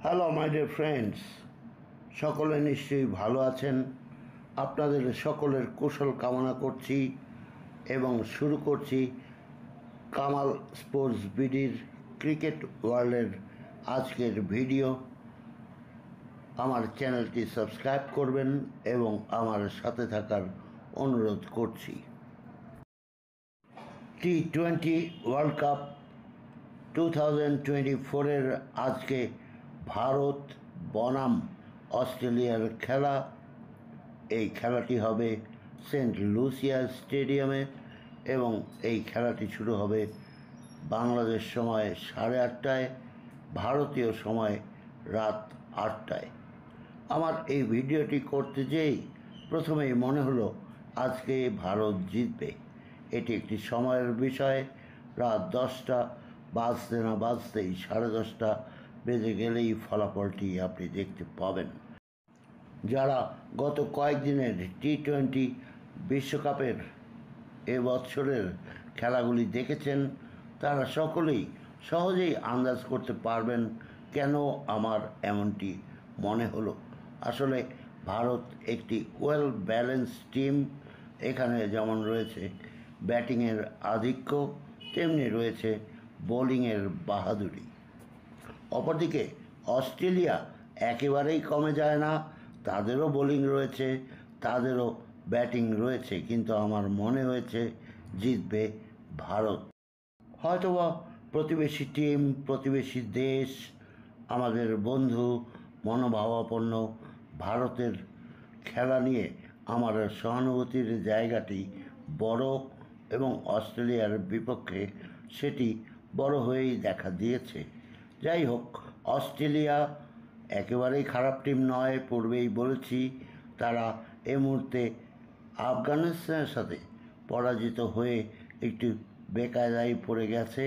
Hello my dear friends, সকলে নিশ্চয়ই ভালো আছেন। আপনাদের সকলের কুশল কামনা করছি এবং শুরু করছি কামাল স্পোর্টস বিডির ক্রিকেট ওয়ার্ল্ডের আজকের ভিডিও। আমার চ্যানেলটি সাবস্ক্রাইব করবেন এবং আমার সাথে থাকার অনুরোধ করছি। T20 ওয়ার্ল্ড কাপ 2024-এর আজকে ভারত বনাম অস্ট্রেলিয়ার খেলা। এই খেলাটি হবে সেন্ট লুসিয়া স্টেডিয়ামে এবং এই খেলাটি শুরু হবে বাংলাদেশ সময় 8:30টায়, ভারতীয় সময় রাত 8টায়। আমার এই ভিডিওটি করতে যেই প্রথমেই মনে হলো আজকে ভারত জিতবে। এটি একটি সময়ের বিষয়। রাত 10টা বাজতে না বাজতেই 10:30 বেজে গেলেই ফলাফলটি আপনি দেখতে পাবেন। যারা গত কয়েকদিনের T20 বিশ্বকাপের এবছরের খেলাগুলি দেখেছেন তারা সকলেই সহজেই আন্দাজ করতে পারবেন কেন আমার এমনটি মনে হলো। আসলে ভারত একটি ওয়েল ব্যালেন্স টিম। এখানে যেমন রয়েছে ব্যাটিংয়ের আধিক্য, তেমনি রয়েছে বোলিংয়ের বাহাদুরি। অপরদিকে অস্ট্রেলিয়া একেবারেই কমে যায় না, তাদেরও বোলিং রয়েছে, তাদেরও ব্যাটিং রয়েছে, কিন্তু আমার মনে হয়েছে জিতবে ভারত। হয়তোবা প্রতিবেশী টিম, প্রতিবেশী দেশ, আমাদের বন্ধু মনোভাবাপন্ন ভারতের খেলা নিয়ে আমার সহানুভূতির জায়গাটি বড় এবং অস্ট্রেলিয়ার বিপক্ষে সেটি বড় হয়েই দেখা দিয়েছে। যাই হোক, অস্ট্রেলিয়া একেবারেই খারাপ টিম নয়। পূর্বেই বলেছি তারা এ মুহূর্তে আফগানিস্তানের সাথে পরাজিত হয়ে একটু বেকায়দায় পড়ে গেছে।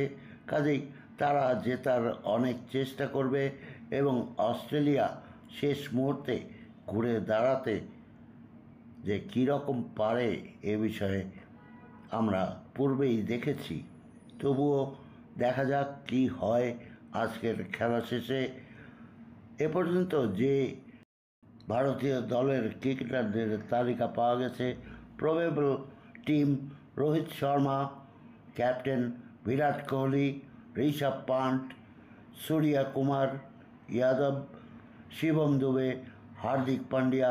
কাজেই তারা জেতার অনেক চেষ্টা করবে এবং অস্ট্রেলিয়া শেষ মুহূর্তে ঘুরে দাঁড়াতে যে কীরকম পারে এ বিষয়ে আমরা পূর্বেই দেখেছি। তবুও দেখা যাক কি হয় আজকের খেলা শেষে। এ পর্যন্ত যে ভারতীয় দলের ক্রিকেটারদের তালিকা পাওয়া গেছে, probable team: Rohit Sharma captain, Virat Kohli, Rishabh Pant, Suryakumar Yadav, Shivam Dube, Hardik Pandya,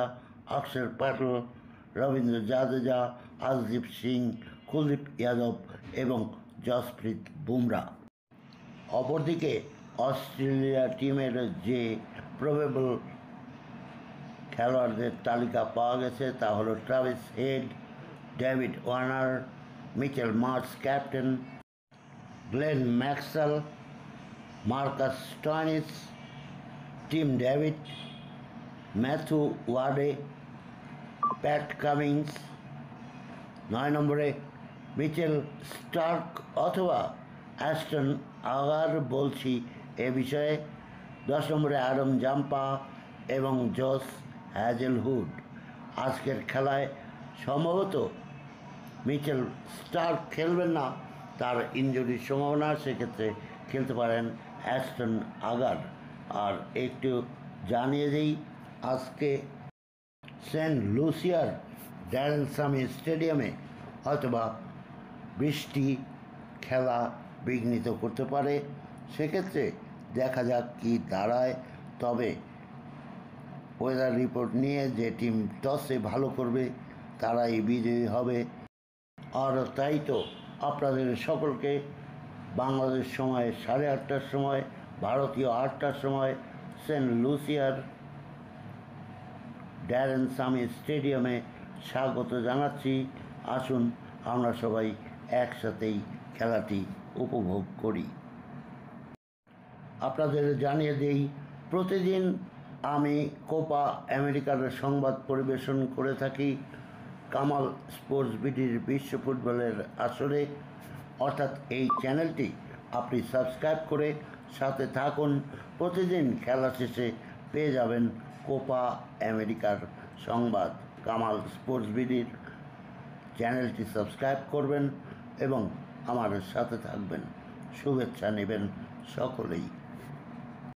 Axar Patel, Rabindra Jadeja, Arshdeep Singh, Kuldeep Yadav এবং জসপ্রীত বুমরা। অপরদিকে অস্ট্রেলিয়া টিমের যে প্রবেবল খেলোয়াড়দের তালিকা পাওয়া গেছে তা হলো Travis Head, David Warner, Mitchell Marsh captain, Glenn Maxwell, Marcus Stoinis, Tim David, Matthew Wade, Pat Cummins. 9 নম্বরে মিচেল স্টার্ক অথবা অ্যাস্টন আগার বলছি এ বিষয়ে। 10 নম্বরে অ্যাডাম জাম্পা এবং জস হ্যাজেলউড। আজকের খেলায় সম্ভবত মিচেল স্টার্ক খেলবেন না, তার ইনজুরির সম্ভাবনা, সেক্ষেত্রে খেলতে পারেন অ্যাস্টন আগার। আর একটু জানিয়ে দিই, আজকে সেন্ট লুসিয়ার ড্যারেন সামি স্টেডিয়ামে হয়তোবা বৃষ্টি খেলা বিঘ্নিত করতে পারে। সেক্ষেত্রে দেখা যাক কি দাঁড়ায়। তবে ওয়েদার রিপোর্ট নিয়ে যে টিম টসে ভালো করবে তারাই বিজয়ী হবে। আর তাই তো আপনাদের সকলকে বাংলাদেশ সময় 8:30টার সময়, ভারতীয় 8টার সময় সেন্ট লুসিয়ার ড্যারেন সামি স্টেডিয়ামে স্বাগত জানাচ্ছি। আসুন আমরা সবাই একসাথেই খেলাটি উপভোগ করি। আপনাদের জানিয়ে দিই, প্রতিদিন আমি কোপা আমেরিকার সংবাদ পরিবেশন করে থাকি কামাল স্পোর্টস বিডির বিশ্ব ফুটবলের আসরে। অর্থাৎ এই চ্যানেলটি আপনি সাবস্ক্রাইব করে সাথে থাকুন। প্রতিদিন খেলা শেষে পেয়ে যাবেন কোপা আমেরিকার সংবাদ। কামাল স্পোর্টস বিডির চ্যানেলটি সাবস্ক্রাইব করবেন এবং আমার সাথে থাকবেন। শুভেচ্ছা নেবেন সকলেই।